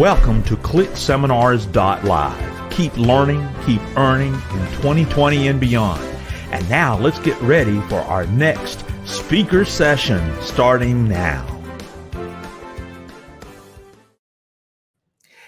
Welcome to clickseminars.live. Keep learning, keep earning in 2020 and beyond. And now let's get ready for our next speaker session starting now.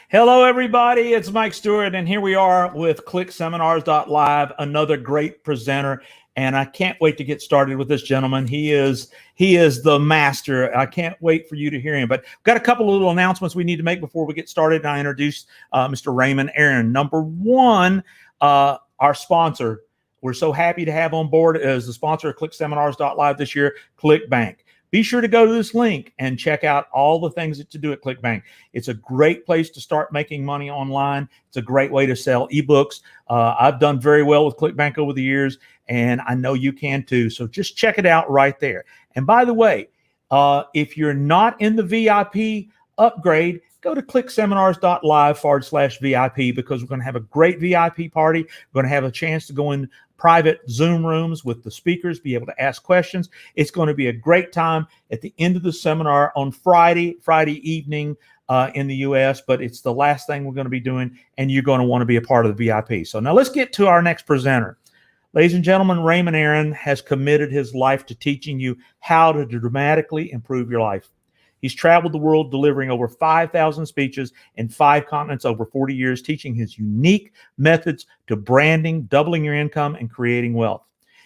Hello, everybody. It's Mike Stewart, and here we are with clickseminars.live, another great presenter. And I can't wait to get started with this gentleman. He is the master. I can't wait for you to hear him. But we've got a couple of little announcements we need to make before we get started. And I introduce Mr. Raymond Aaron. Number one, our sponsor. We're so happy to have on board as the sponsor of clickseminars.live this year, ClickBank. Be sure to go to this link and check out all the things that you do at ClickBank. It's a great place to start making money online. It's a great way to sell ebooks. I've done very well with ClickBank over the years, and I know you can too. So just check it out right there. And by the way, if you're not in the VIP upgrade, go to clickseminars.live/VIP because we're going to have a great VIP party. We're going to have a chance to go in private Zoom rooms with the speakers, be able to ask questions. It's going to be a great time at the end of the seminar on Friday evening in the U.S., but it's the last thing we're going to be doing, and you're going to want to be a part of the VIP. So now let's get to our next presenter. Ladies and gentlemen, Raymond Aaron has committed his life to teaching you how to dramatically improve your life. He's traveled the world delivering over 5,000 speeches in 5 continents over 40 years, teaching his unique methods to branding, doubling your income, and creating wealth.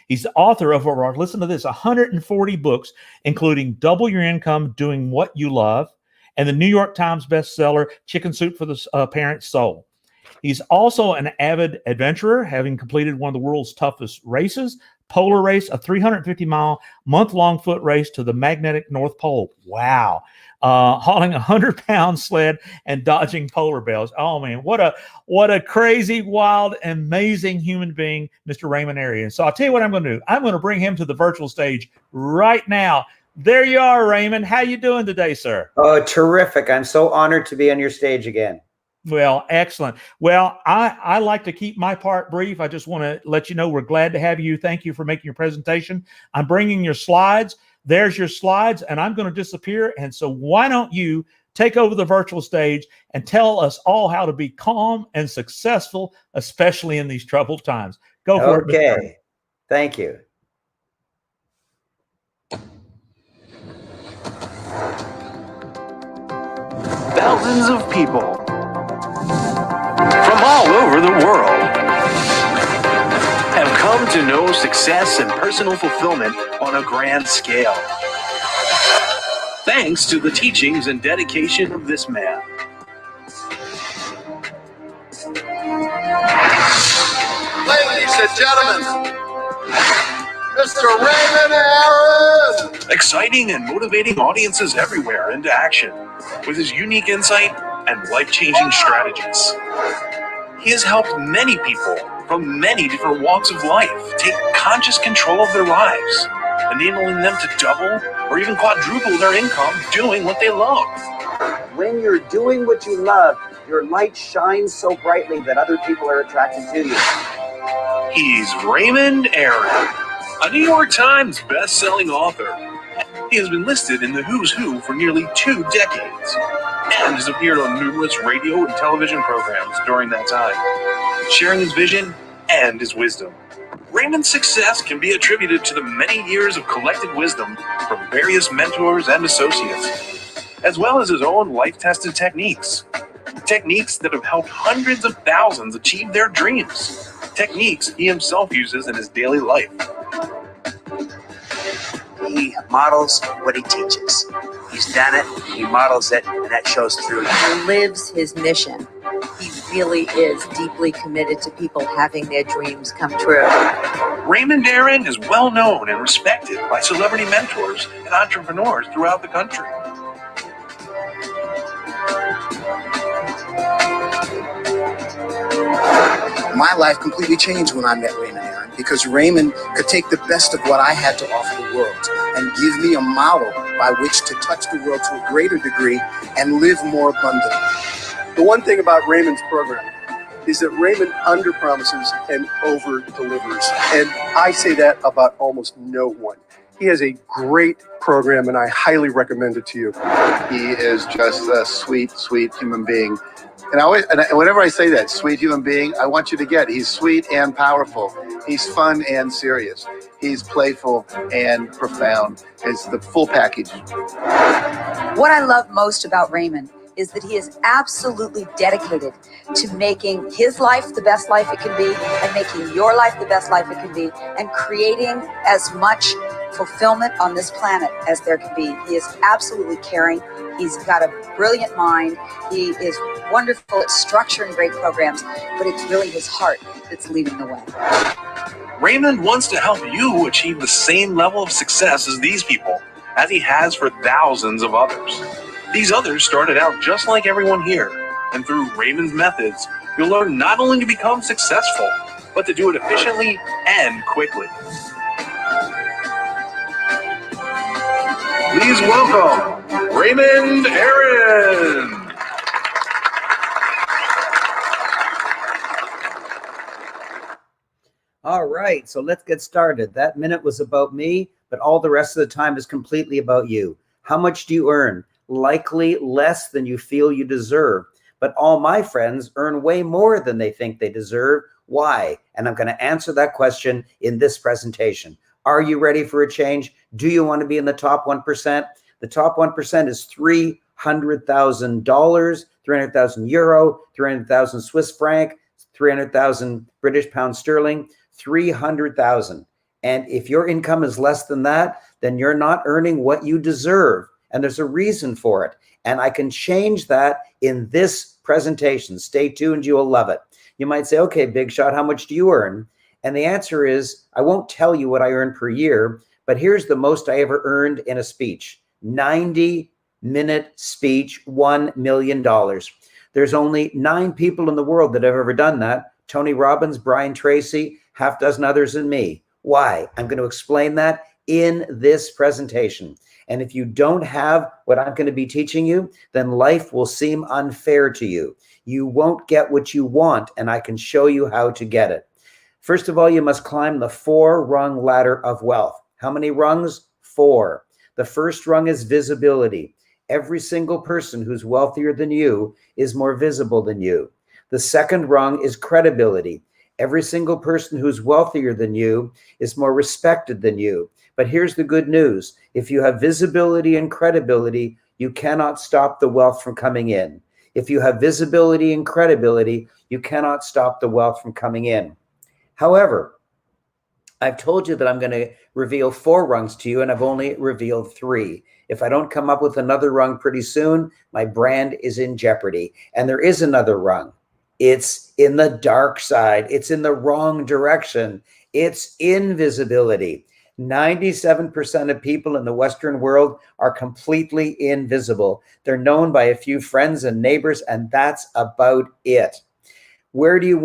He's the author of over, listen to this, 140 books, including Double Your Income, Doing What You Love, and the New York Times bestseller, Chicken Soup for the Parent's Soul. He's also an avid adventurer, having completed one of the world's toughest races, Polar Race, a 350-mile, month-long foot race to the magnetic North Pole. Wow. Hauling a 100-pound sled and dodging polar bears. Oh, man, what a crazy, wild, amazing human being, Mr. Raymond Aaron. So I'll tell you what I'm going to do. I'm going to bring him to the virtual stage right now. There you are, Raymond. How you doing today, sir? Oh, terrific. I'm so honored to be on your stage again. Well, excellent. Well, I like to keep my part brief. I just want to let you know we're glad to have you. Thank you for making your presentation. I'm bringing your slides. There's your slides, and I'm going to disappear. And so why don't you take over the virtual stage and tell us all how to be calm and successful, especially in these troubled times. Go for it. Okay. Thank you. Thousands of people from all over the world have come to know success and personal fulfillment on a grand scale, thanks to the teachings and dedication of this man. Ladies and gentlemen, Mr. Raymond Aaron! Exciting and motivating audiences everywhere into action with his unique insight and life-changing strategies. He has helped many people from many different walks of life take conscious control of their lives, enabling them to double or even quadruple their income doing what they love. When you're doing what you love, your light shines so brightly that other people are attracted to you. He's Raymond Aaron, a New York Times best-selling author. He has been listed in the Who's Who for nearly 2 decades and has appeared on numerous radio and television programs during that time, sharing his vision and his wisdom. Raymond's success can be attributed to the many years of collected wisdom from various mentors and associates, as well as his own life-tested techniques. Techniques that have helped hundreds of thousands achieve their dreams. Techniques he himself uses in his daily life. He models what he teaches. He's done it, he models it, and that shows through. He lives his mission. He really is deeply committed to people having their dreams come true. Raymond Aaron is well known and respected by celebrity mentors and entrepreneurs throughout the country. My life completely changed when I met Raymond Aaron, because Raymond could take the best of what I had to offer the world and give me a model by which to touch the world to a greater degree and live more abundantly. The one thing about Raymond's program is that Raymond under-promises and over-delivers. And I say that about almost no one. He has a great program, and I highly recommend it to you. He is just a sweet, sweet human being. And whenever I say that, sweet human being, I want you to get he's sweet and powerful. He's fun and serious. He's playful and profound. It's the full package. What I love most about Raymond is that he is absolutely dedicated to making his life the best life it can be, and making your life the best life it can be, and creating as much fulfillment on this planet as there can be. He is absolutely caring. He's got a brilliant mind. He is wonderful at structuring great programs, but it's really his heart that's leading the way. Raymond wants to help you achieve the same level of success as these people, as he has for thousands of others. These others started out just like everyone here, and through Raymond's methods, you'll learn not only to become successful, but to do it efficiently and quickly. Please welcome Raymond Aaron. All right, so let's get started. That minute was about me, but all the rest of the time is completely about you. How much do you earn? Likely less than you feel you deserve. But all my friends earn way more than they think they deserve. Why? And I'm going to answer that question in this presentation. Are you ready for a change? Do you want to be in the top 1%? The top 1% is $300,000, 300,000 euro, 300,000 Swiss franc, 300,000 British pound sterling, 300,000. And if your income is less than that, then you're not earning what you deserve. And there's a reason for it. And I can change that in this presentation. Stay tuned, you will love it. You might say, okay, Big Shot, how much do you earn? And the answer is, I won't tell you what I earn per year, but here's the most I ever earned in a speech. 90-minute speech, $1 million. There's only 9 people in the world that have ever done that. Tony Robbins, Brian Tracy, half dozen others and me. Why? I'm going to explain that in this presentation. And if you don't have what I'm going to be teaching you, then life will seem unfair to you. You won't get what you want, and I can show you how to get it. First of all, you must climb the 4-rung ladder of wealth. How many rungs? 4. The first rung is visibility. Every single person who's wealthier than you is more visible than you. The second rung is credibility. Every single person who's wealthier than you is more respected than you. But here's the good news. If you have visibility and credibility, you cannot stop the wealth from coming in. If you have visibility and credibility, you cannot stop the wealth from coming in. However, I've told you that I'm going to reveal 4 rungs to you, and I've only revealed 3. If I don't come up with another rung pretty soon, my brand is in jeopardy. And there is another rung. It's in the dark side. It's in the wrong direction. It's invisibility. 97% of people in the Western world are completely invisible. They're known by a few friends and neighbors, and that's about it. Where do you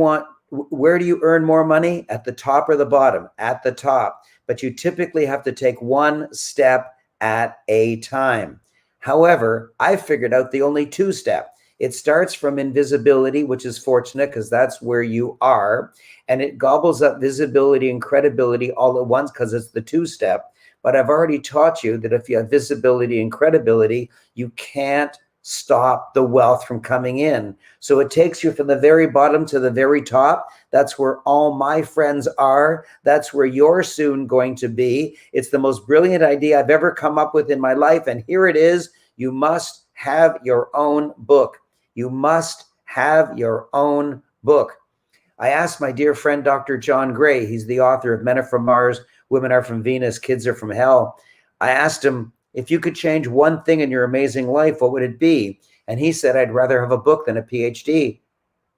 earn more money? At the top or the bottom? At the top. But you typically have to take one step at a time. However, I figured out the only 2-step. It starts from invisibility, which is fortunate because that's where you are. And it gobbles up visibility and credibility all at once because it's the 2-step. But I've already taught you that if you have visibility and credibility, you can't stop the wealth from coming in. So it takes you from the very bottom to the very top. That's where all my friends are. That's where you're soon going to be. It's the most brilliant idea I've ever come up with in my life. And here it is. You must have your own book. You must have your own book. I asked my dear friend, Dr. John Gray, he's the author of Men Are From Mars, Women Are From Venus, Kids Are From Hell. I asked him, if you could change one thing in your amazing life, what would it be? And he said, I'd rather have a book than a PhD.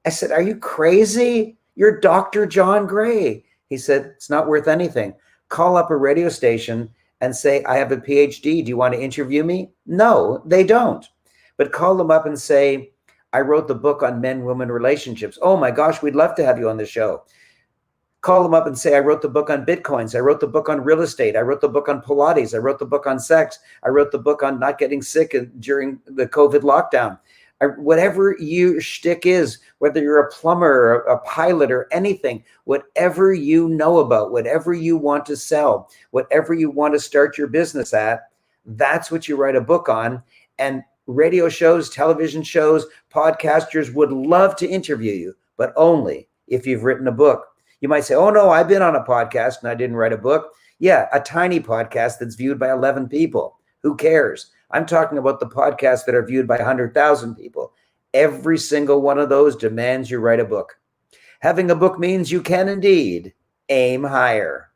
I said, are you crazy? You're Dr. John Gray. He said, it's not worth anything. Call up a radio station and say, I have a PhD. Do you want to interview me? No, they don't. But call them up and say, I wrote the book on men-women relationships. Oh my gosh, we'd love to have you on the show. Call them up and say, I wrote the book on Bitcoins. I wrote the book on real estate. I wrote the book on Pilates. I wrote the book on sex. I wrote the book on not getting sick during the COVID lockdown. Whatever your shtick is, whether you're a plumber or a pilot or anything, whatever you know about, whatever you want to sell, whatever you want to start your business at, that's what you write a book on. And radio shows, television shows, podcasters would love to interview you, but only if you've written a book. You might say, oh no, I've been on a podcast and I didn't write a book. Yeah, a tiny podcast that's viewed by 11 people. Who cares? I'm talking about the podcasts that are viewed by 100,000 people. Every single one of those demands you write a book. Having a book means you can indeed aim higher.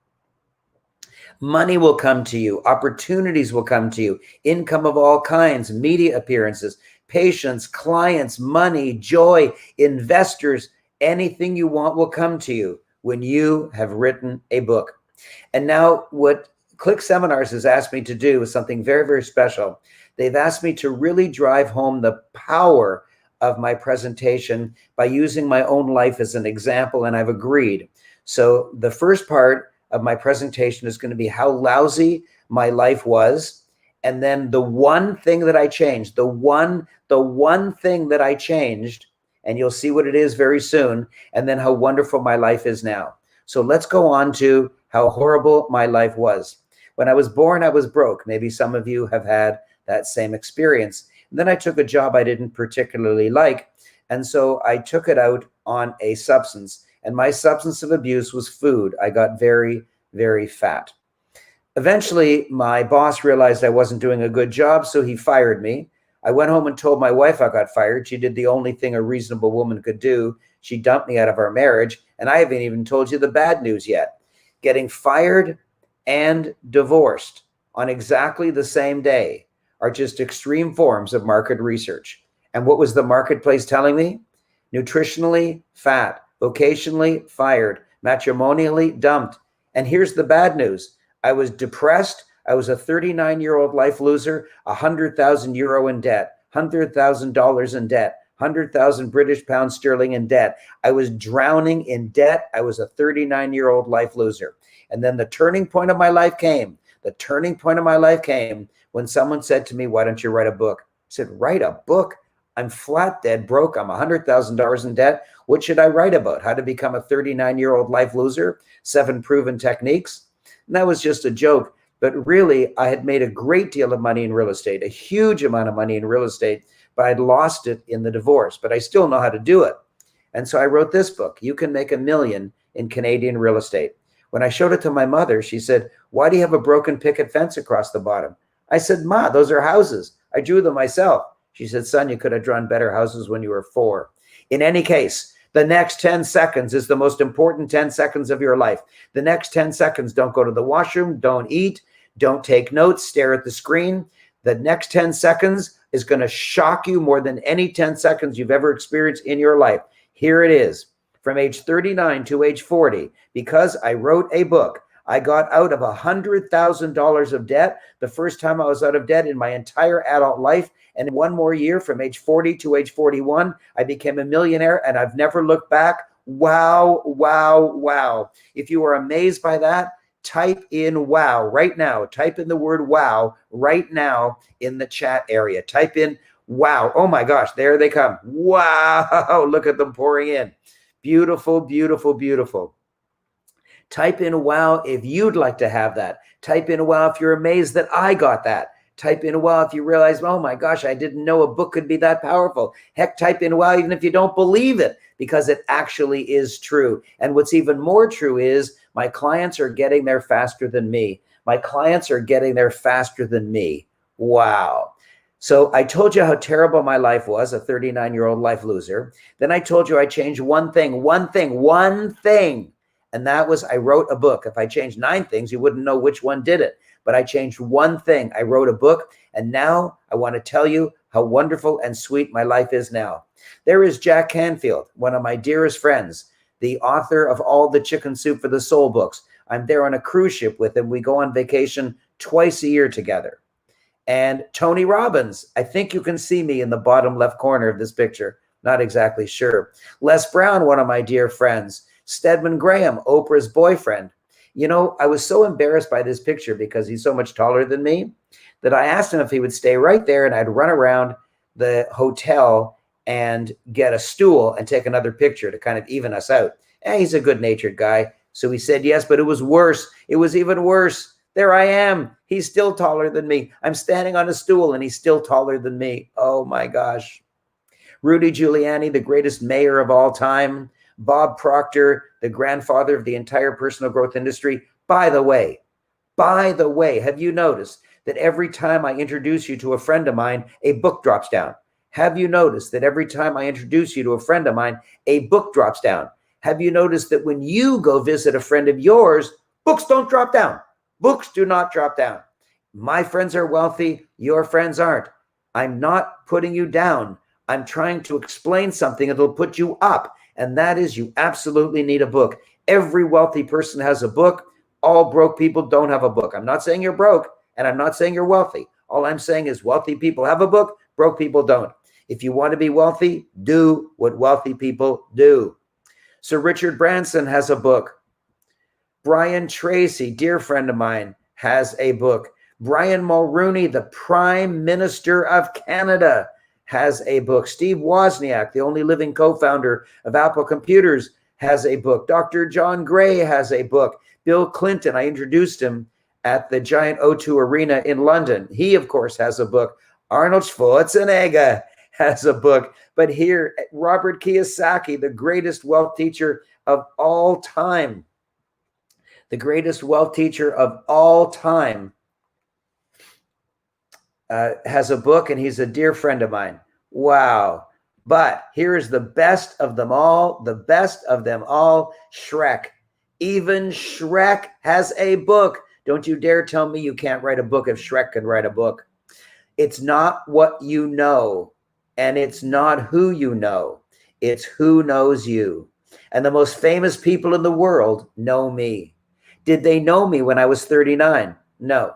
Money will come to you. Opportunities will come to you. Income of all kinds, media appearances, patients, clients, money, joy, investors, anything you want will come to you when you have written a book. And now what Click Seminars has asked me to do is something very, very special. They've asked me to really drive home the power of my presentation by using my own life as an example, and I've agreed. So the first part of my presentation is going to be how lousy my life was, and then the one thing that I changed, the one thing that I changed, and you'll see what it is very soon, and then how wonderful my life is now. So let's go on to how horrible my life was. When I was born, I was broke. Maybe some of you have had that same experience. And then I took a job I didn't particularly like, and so I took it out on a substance. And my substance of abuse was food. I got very, very fat. Eventually, my boss realized I wasn't doing a good job, so he fired me. I went home and told my wife I got fired. She did the only thing a reasonable woman could do. She dumped me out of our marriage, and I haven't even told you the bad news yet. Getting fired and divorced on exactly the same day are just extreme forms of market research. And what was the marketplace telling me? Nutritionally fat, vocationally fired, matrimonially dumped. And here's the bad news. I was depressed. I was a 39-year-old life loser, 100,000 euro in debt, $100,000 in debt, 100,000 British pounds sterling in debt. I was drowning in debt. I was a 39-year-old life loser. And then the turning point of my life came. The turning point of my life came when someone said to me, why don't you write a book? I said, write a book? I'm flat dead broke. I'm $100,000 in debt. What should I write about? How to become a 39-year-old life loser? 7 proven techniques? And that was just a joke. But really, I had made a great deal of money in real estate, a huge amount of money in real estate, but I'd lost it in the divorce. But I still know how to do it. And so I wrote this book, You Can Make $1 Million in Canadian Real Estate. When I showed it to my mother, she said, why do you have a broken picket fence across the bottom? I said, Ma, those are houses. I drew them myself. She said, son, you could have drawn better houses when you were 4. In any case, the next 10 seconds is the most important 10 seconds of your life. The next 10 seconds, don't go to the washroom, don't eat, don't take notes, stare at the screen. The next 10 seconds is going to shock you more than any 10 seconds you've ever experienced in your life. Here it is. From age 39 to age 40, because I wrote a book, I got out of $100,000 of debt, the first time I was out of debt in my entire adult life. And in 1 more year, from age 40 to age 41, I became a millionaire, and I've never looked back. Wow, wow, wow. If you are amazed by that, type in wow right now. Type in the word wow right now in the chat area. Type in wow. Oh my gosh, there they come. Wow, look at them pouring in. Beautiful, beautiful, beautiful. Type in wow if you'd like to have that. Type in wow if you're amazed that I got that. Type in wow if you realize, oh my gosh, I didn't know a book could be that powerful. Heck, type in wow even if you don't believe it, because it actually is true. And what's even more true is my clients are getting there faster than me. My clients are getting there faster than me. Wow. So I told you how terrible my life was, a 39-year-old life loser. Then I told you I changed one thing. And that was I wrote a book. If I changed 9 things, you wouldn't know which one did it. But I changed one thing. I wrote a book. And now I want to tell you how wonderful and sweet my life is now. There is Jack Canfield, one of my dearest friends, the author of all the Chicken Soup for the Soul books. I'm there on a cruise ship with him. We go on vacation twice a year together. And Tony Robbins, I think you can see me in the bottom left corner of this picture. Not exactly sure. Les Brown, one of my dear friends. Stedman Graham, Oprah's boyfriend. You know, I was so embarrassed by this picture because he's so much taller than me that I asked him if he would stay right there and I'd run around the hotel and get a stool and take another picture to kind of even us out. And he's a good-natured guy. So he said yes, but it was worse. It was even worse. There I am. He's still taller than me. I'm standing on a stool and he's still taller than me. Oh my gosh. Rudy Giuliani, the greatest mayor of all time. Bob Proctor, the grandfather of the entire personal growth industry. By the way, have you noticed that every time I introduce you to a friend of mine, a book drops down? Have you noticed that every time I introduce you to a friend of mine, a book drops down? Have you noticed that when you go visit a friend of yours, books don't drop down? Books do not drop down. My friends are wealthy. Your friends aren't. I'm not putting you down. I'm trying to explain something that'll put you up. And that is, you absolutely need a book. Every wealthy person has a book. All broke people don't have a book. I'm not saying you're broke, and I'm not saying you're wealthy. All I'm saying is wealthy people have a book. Broke people don't. If you want to be wealthy, do what wealthy people do. Sir Richard Branson has a book. Brian Tracy, dear friend of mine, has a book. Brian Mulroney, the Prime Minister of Canada, has a book. Steve Wozniak, the only living co-founder of Apple Computers, has a book. Dr. John Gray has a book. Bill Clinton, I introduced him at the giant O2 Arena in London. He, of course, has a book. Arnold Schwarzenegger has a book. But here, Robert Kiyosaki, the greatest wealth teacher of all time, has a book, and he's a dear friend of mine. Wow. But here is the best of them all, Shrek. Even Shrek has a book. Don't you dare tell me you can't write a book if Shrek can write a book. It's not what you know, and it's not who you know. It's who knows you. And the most famous people in the world know me. Did they know me when I was 39? No.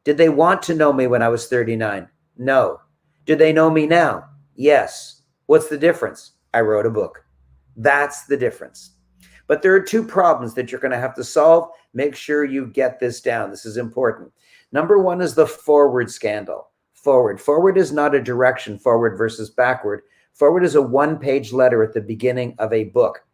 Did they want to know me when I was 39? No. Do they know me now? Yes. What's the difference? I wrote a book. That's the difference. But there are two problems that you're going to have to solve. Make sure you get this down. This is important. Number one is the forward scandal. Forward. Forward is not a direction, forward versus backward. Forward is a one-page letter at the beginning of a book.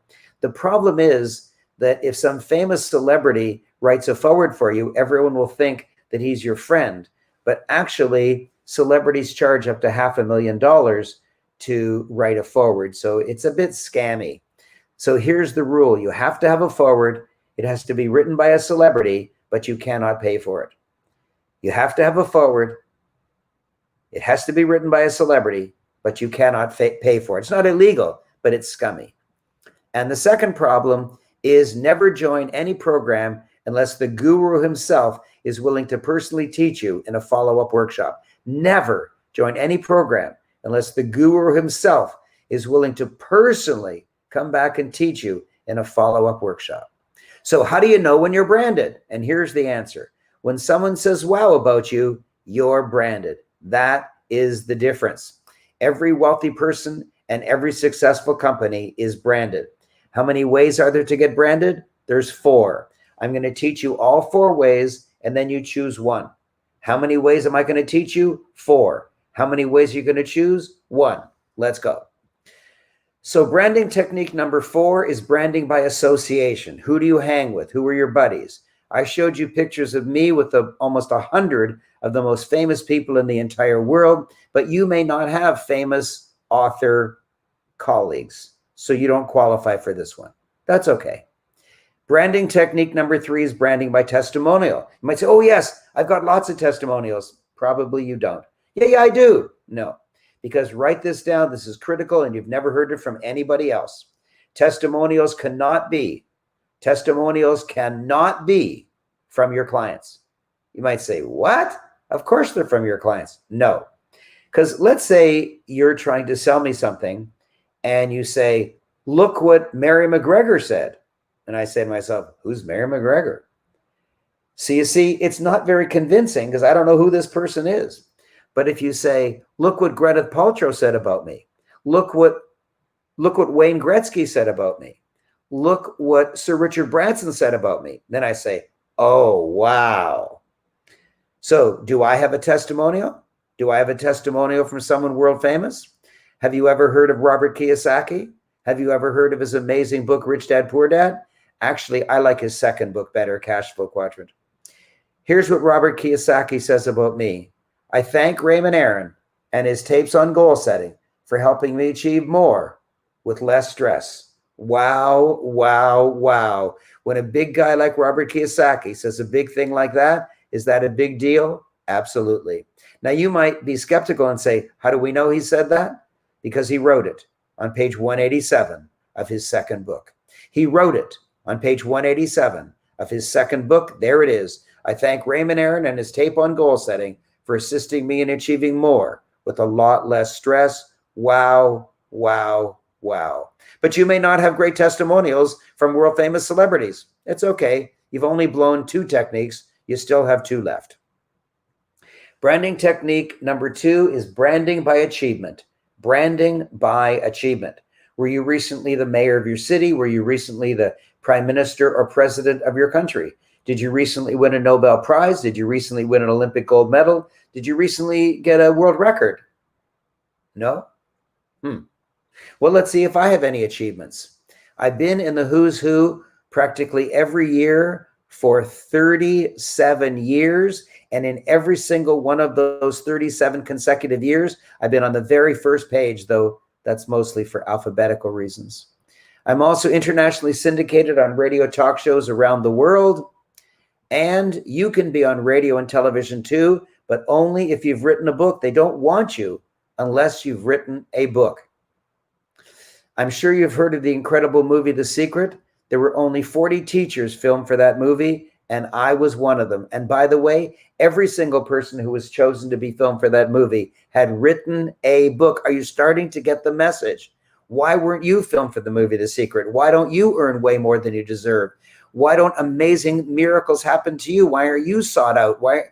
The problem is that if some famous celebrity writes a forward for you, everyone will think that he's your friend. But actually, celebrities charge up to $500,000 to write a forward. So it's a bit scammy. So here's the rule. You have to have a forward. It has to be written by a celebrity, but you cannot pay for it. You have to have a forward. It has to be written by a celebrity, but you cannot pay for it. It's not illegal, but it's scummy. And the second problem is never join any program unless the guru himself is willing to personally teach you in a follow-up workshop. Never join any program unless the guru himself is willing to personally come back and teach you in a follow-up workshop. So how do you know when you're branded? And here's the answer. When someone says wow about you, you're branded. That is the difference. Every wealthy person and every successful company is branded. How many ways are there to get branded? There's 4. I'm going to teach you all 4 ways, and then you choose one. How many ways am I going to teach you? 4. How many ways are you going to choose? 1. Let's go. So branding technique number 4 is branding by association. Who do you hang with? Who are your buddies? I showed you pictures of me with almost 100 of the most famous people in the entire world, but you may not have famous author colleagues, so you don't qualify for this one. That's okay. Branding technique number 3 is branding by testimonial. You might say, oh yes, I've got lots of testimonials. Probably you don't. Yeah, I do. No, because write this down. This is critical, and you've never heard it from anybody else. Testimonials cannot be from your clients. You might say, what? Of course they're from your clients. No, because let's say you're trying to sell me something and you say, look what Mary McGregor said. And I say to myself, who's Mary McGregor? So you see, it's not very convincing because I don't know who this person is. But if you say, look what Gwyneth Paltrow said about me. Look what Wayne Gretzky said about me. Look what Sir Richard Branson said about me. Then I say, oh, wow. So do I have a testimonial? Do I have a testimonial from someone world famous? Have you ever heard of Robert Kiyosaki? Have you ever heard of his amazing book, Rich Dad, Poor Dad? Actually, I like his second book better, Cash Flow Quadrant. Here's what Robert Kiyosaki says about me. I thank Raymond Aaron and his tapes on goal setting for helping me achieve more with less stress. Wow, wow, wow. When a big guy like Robert Kiyosaki says a big thing like that, is that a big deal? Absolutely. Now, you might be skeptical and say, how do we know he said that? Because he wrote it on page 187 of his second book. He wrote it on page 187 of his second book. There it is. I thank Raymond Aaron and his tape on goal setting for assisting me in achieving more with a lot less stress. Wow, wow, wow. But you may not have great testimonials from world famous celebrities. It's okay. You've only blown 2 techniques. You still have 2 left. Branding technique number 2 is branding by achievement. Branding by achievement. Were you recently the mayor of your city? Were you recently the prime minister or president of your country? Did you recently win a Nobel Prize? Did you recently win an Olympic gold medal? Did you recently get a world record? No? Well, let's see if I have any achievements. I've been in the who's who practically every year for 37 years. And in every single one of those 37 consecutive years, I've been on the very first page, though that's mostly for alphabetical reasons. I'm also internationally syndicated on radio talk shows around the world. And you can be on radio and television too, but only if you've written a book. They don't want you unless you've written a book. I'm sure you've heard of the incredible movie, The Secret. There were only 40 teachers filmed for that movie, and I was one of them. And by the way, every single person who was chosen to be filmed for that movie had written a book. Are you starting to get the message? Why weren't you filmed for the movie, The Secret? Why don't you earn way more than you deserve? Why don't amazing miracles happen to you? Why are you sought out? Why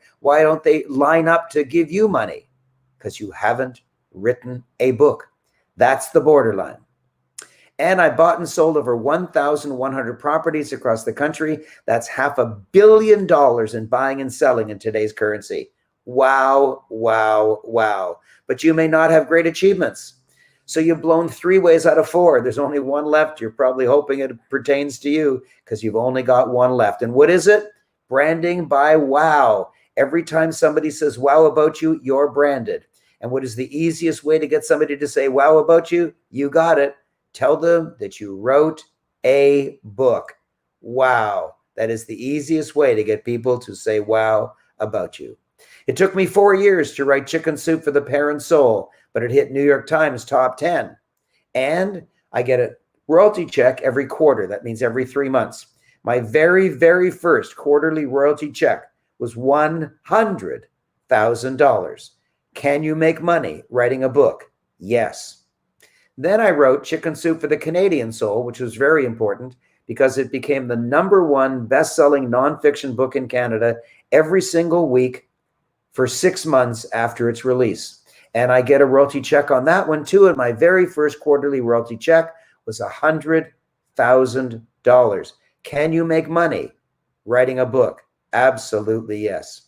don't they line up to give you money? Because you haven't written a book. That's the borderline. And I bought and sold over 1,100 properties across the country. That's $500 million in buying and selling in today's currency. Wow, wow, wow. But you may not have great achievements. So you've blown 3 ways out of 4. There's only 1 left. You're probably hoping it pertains to you because you've only got 1 left. And what is it? Branding by wow. Every time somebody says wow about you, you're branded. And what is the easiest way to get somebody to say wow about you? You got it. Tell them that you wrote a book. Wow. That is the easiest way to get people to say wow about you. It took me 4 years to write Chicken Soup for the Parent Soul, but it hit New York Times top 10. And I get a royalty check every quarter. That means every 3 months. My very, very first quarterly royalty check was $100,000. Can you make money writing a book? Yes. Then I wrote Chicken Soup for the Canadian Soul, which was very important because it became the #1 best-selling nonfiction book in Canada every single week for 6 months after its release. And I get a royalty check on that one too. And my very first quarterly royalty check was $100,000. Can you make money writing a book? Absolutely yes.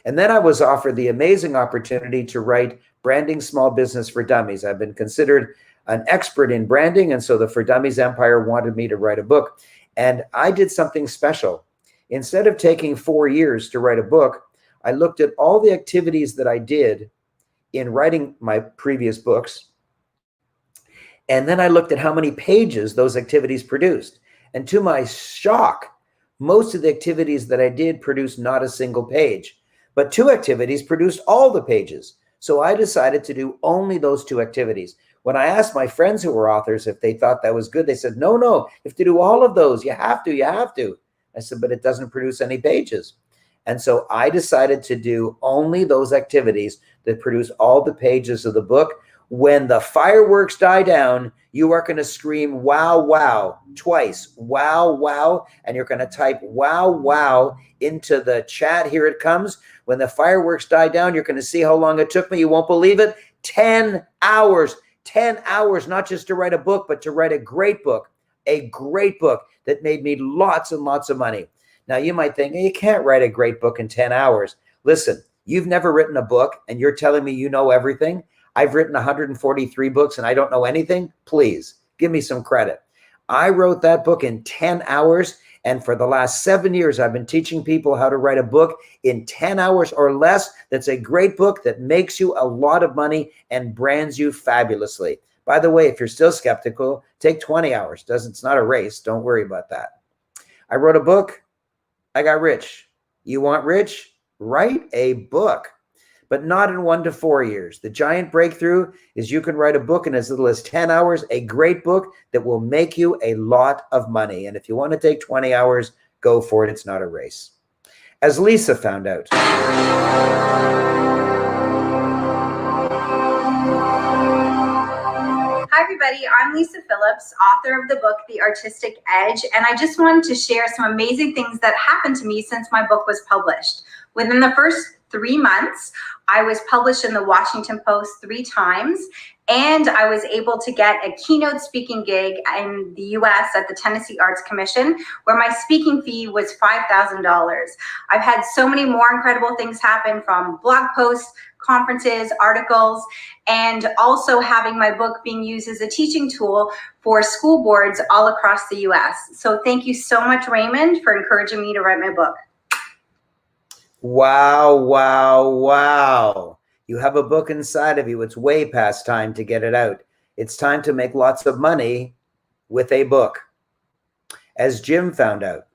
And then I was offered the amazing opportunity to write Branding Small Business for Dummies. I've been considered an expert in branding, and so the For Dummies Empire wanted me to write a book. And I did something special. Instead of taking 4 years to write a book, I looked at all the activities that I did in writing my previous books. And then I looked at how many pages those activities produced. And to my shock, most of the activities that I did produced not a single page, but 2 activities produced all the pages. So I decided to do only those 2 activities. When I asked my friends who were authors if they thought that was good, they said, no, you have to do all of those. You have to. I said, but it doesn't produce any pages. And so I decided to do only those activities that produce all the pages of the book. When the fireworks die down, you are going to scream, wow, wow, twice, wow, wow. And you're going to type wow, wow into the chat. Here it comes. When the fireworks die down, you're going to see how long it took me. You won't believe it. 10 hours. 10 hours, not just to write a book, but to write a great book that made me lots and lots of money. Now, you might think, hey, you can't write a great book in 10 hours. Listen, you've never written a book and you're telling me you know everything. I've written 143 books and I don't know anything? Please give me some credit. I wrote that book in 10 hours. And for the last 7 years, I've been teaching people how to write a book in 10 hours or less. That's a great book that makes you a lot of money and brands you fabulously. By the way, if you're still skeptical, take 20 hours. It's not a race. Don't worry about that. I wrote a book. I got rich. You want rich? Write a book, but not in 1 to 4 years. The giant breakthrough is you can write a book in as little as 10 hours, a great book that will make you a lot of money. And if you want to take 20 hours, go for it. It's not a race. As Lisa found out. Hi, everybody. I'm Lisa Phillips, author of the book, The Artistic Edge, and I just wanted to share some amazing things that happened to me since my book was published. Within the first 3 months, I was published in the Washington Post 3 times, and I was able to get a keynote speaking gig in the US at the Tennessee Arts Commission, where my speaking fee was $5,000. I've had so many more incredible things happen, from blog posts, conferences, articles, and also having my book being used as a teaching tool for school boards all across the US. So thank you so much, Raymond, for encouraging me to write my book. Wow, wow, wow. You have a book inside of you. It's way past time to get it out. It's time to make lots of money with a book. As Jim found out.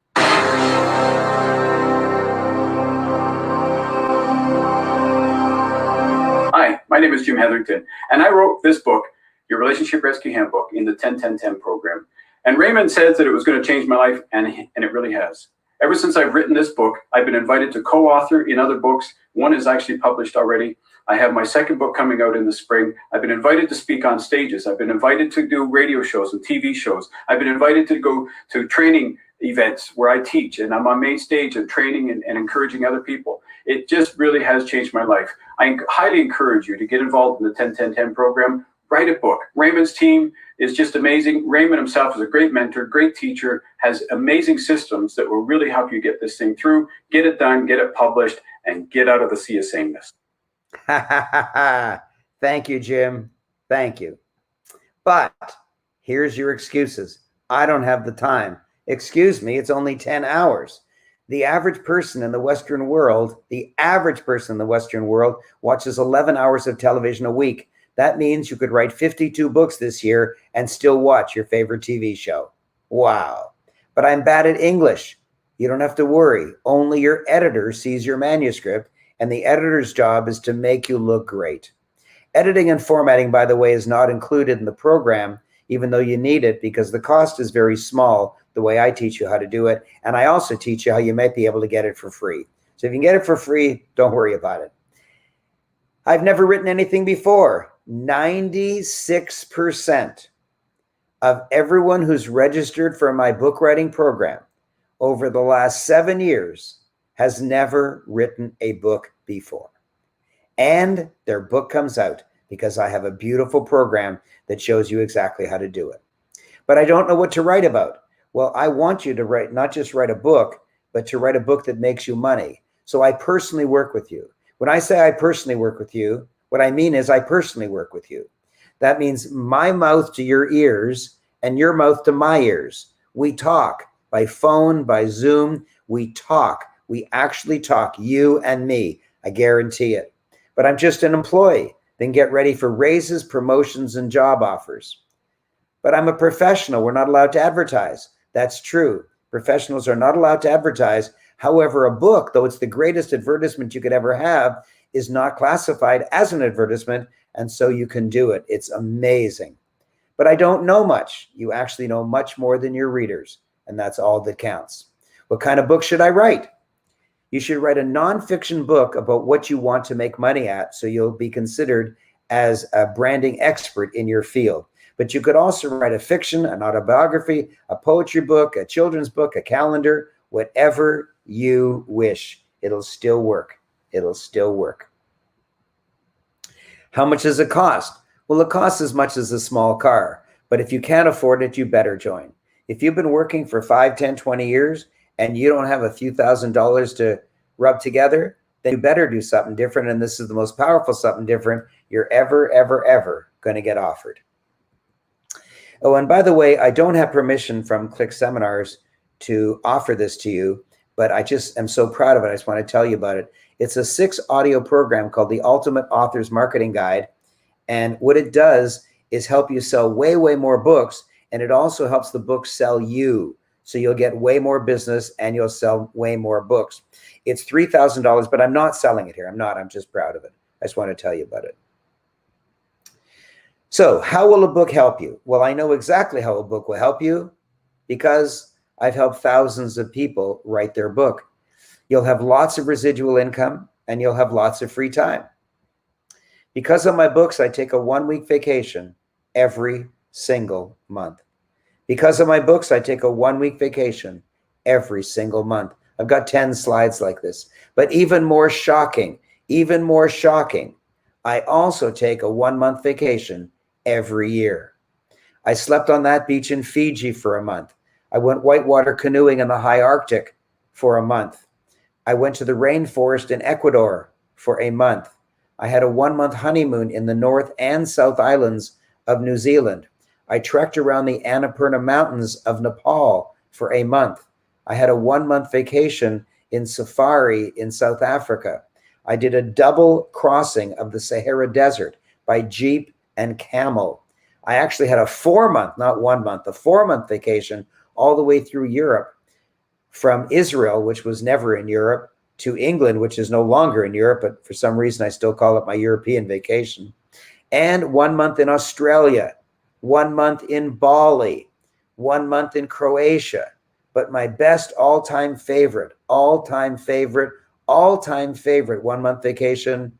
Hi, my name is Jim Hetherington, and I wrote this book, Your Relationship Rescue Handbook, in the 10-10-10 program. And Raymond said that it was going to change my life, and it really has. Ever since I've written this book, I've been invited to co-author in other books. One is actually published already. I have my second book coming out in the spring. I've been invited to speak on stages. I've been invited to do radio shows and TV shows. I've been invited to go to training events where I teach, and I'm on main stage and training and encouraging other people. It just really has changed my life. I highly encourage you to get involved in the 10-10-10 program. Write a book. Raymond's team is just amazing. Raymond himself is a great mentor, great teacher, has amazing systems that will really help you get this thing through, get it done, get it published, and get out of the sea of sameness. Thank you, Jim. Thank you. But here's your excuses. I don't have the time. Excuse me, it's only 10 hours. The average person in the Western world, watches 11 hours of television a week. That means you could write 52 books this year and still watch your favorite TV show. Wow. But I'm bad at English. You don't have to worry. Only your editor sees your manuscript, and the editor's job is to make you look great. Editing and formatting, by the way, is not included in the program, even though you need it, because the cost is very small, the way I teach you how to do it. And I also teach you how you might be able to get it for free. So if you can get it for free, don't worry about it. I've never written anything before. 96% of everyone who's registered for my book writing program over the last 7 years has never written a book before. And their book comes out because I have a beautiful program that shows you exactly how to do it. But I don't know what to write about. Well, I want you to write, not just write a book, but to write a book that makes you money. So I personally work with you. When I say I personally work with you, what I mean is I personally work with you. That means my mouth to your ears and your mouth to my ears. We talk by phone, by Zoom. We talk. We actually talk, you and me. I guarantee it. But I'm just an employee. Then get ready for raises, promotions, and job offers. But I'm a professional. We're not allowed to advertise. That's true. Professionals are not allowed to advertise. However, a book, though it's the greatest advertisement you could ever have, is not classified as an advertisement, and so you can do it. It's amazing. But I don't know much. You actually know much more than your readers, and that's all that counts. What kind of book should I write? You should write a nonfiction book about what you want to make money at, so you'll be considered as a branding expert in your field. But you could also write a fiction, an autobiography, a poetry book, a children's book, a calendar, whatever you wish. It'll still work. It'll still work. How much does it cost? Well, it costs as much as a small car, but if you can't afford it, you better join. If you've been working for 5, 10, 20 years and you don't have a few $1,000s to rub together, then you better do something different. And this is the most powerful something different you're ever going to get offered. Oh, and by the way, I don't have permission from Click Seminars to offer this to you, but I just am so proud of it. I just want to tell you about it. It's a 6-audio program called the Ultimate Author's Marketing Guide. And what it does is help you sell way more books. And it also helps the book sell you. So you'll get way more business and you'll sell way more books. It's $3,000, but I'm not selling it here. I'm just proud of it. I just want to tell you about it. So how will a book help you? Well, I know exactly how a book will help you because I've helped thousands of people write their book. You'll have lots of residual income and you'll have lots of free time. Because of my books, I take a 1-week vacation every single month. Because of my books, I take a 1-week vacation every single month. I've got 10 slides like this. But even more shocking, I also take a 1-month vacation every year. I slept on that beach in Fiji for a month. I went whitewater canoeing in the high Arctic for a month. I went to the rainforest in Ecuador for a month. I had a 1-month honeymoon in the North and South Islands of New Zealand. I trekked around the Annapurna Mountains of Nepal for a month. I had a 1-month vacation in safari in South Africa. I did a double crossing of the Sahara Desert by jeep and camel. I actually had a 4-month, not 1 month, a 4-month vacation all the way through Europe, from Israel, which was never in Europe, to England, which is no longer in Europe, but for some reason I still call it my European vacation, and 1 month in Australia, 1 month in Bali, 1 month in Croatia. But my best all-time favorite 1-month vacation,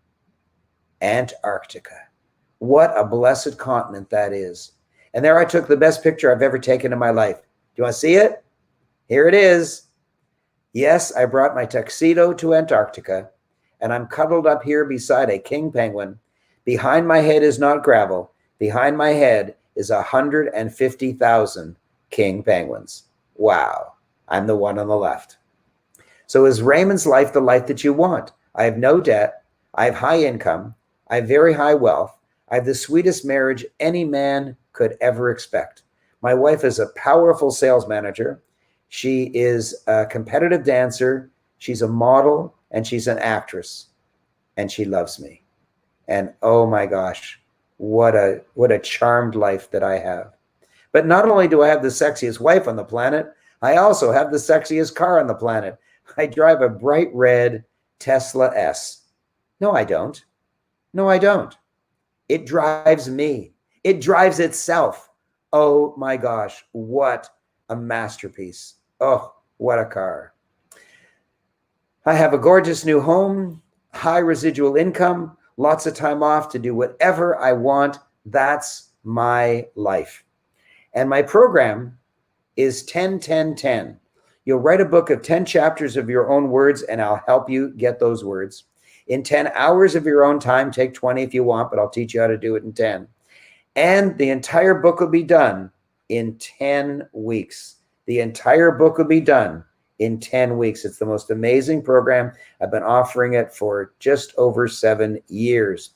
Antarctica. What a blessed continent that is. And there I took the best picture I've ever taken in my life. Do you want to see it? Here it is. Yes, I brought my tuxedo to Antarctica, and I'm cuddled up here beside a king penguin. Behind my head is not gravel. Behind my head is 150,000 king penguins. Wow, I'm the one on the left. So is Raymond's life the life that you want? I have no debt. I have high income. I have very high wealth. I have the sweetest marriage any man could ever expect. My wife is a powerful sales manager. She is a competitive dancer. She's a model and she's an actress, and she loves me. And oh my gosh, what a charmed life that I have. But not only do I have the sexiest wife on the planet, I also have the sexiest car on the planet. I drive a bright red Tesla S. No, I don't. No, I don't. It drives me. It drives itself. Oh my gosh, what a masterpiece. Oh, what a car. I have a gorgeous new home, high residual income, lots of time off to do whatever I want. That's my life. And my program is 10-10-10. You'll write a book of 10 chapters of your own words, and I'll help you get those words. In 10 hours of your own time, take 20 if you want, but I'll teach you how to do it in 10. And the entire book will be done in 10 weeks. The entire book will be done in 10 weeks. It's the most amazing program. I've been offering it for just over 7 years.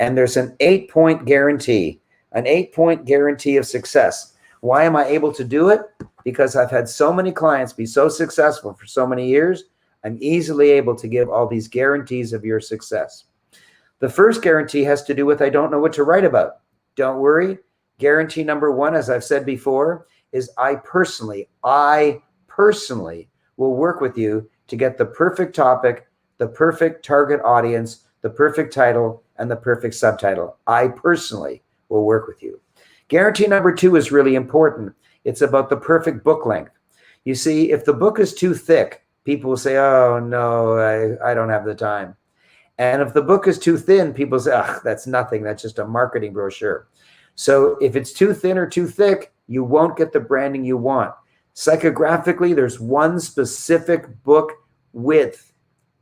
And there's an 8-point guarantee, an 8-point guarantee of success. Why am I able to do it? Because I've had so many clients be so successful for so many years. I'm easily able to give all these guarantees of your success. The first guarantee has to do with I don't know what to write about. Don't worry. Guarantee number 1, as I've said before, is I personally will work with you to get the perfect topic, the perfect target audience, the perfect title, and the perfect subtitle. I personally will work with you. Guarantee number 2 is really important. It's about the perfect book length. You see, if the book is too thick, people will say, oh, no, I don't have the time. And if the book is too thin, people say, ugh, that's nothing. That's just a marketing brochure. So if it's too thin or too thick, you won't get the branding you want. Psychographically, there's one specific book width,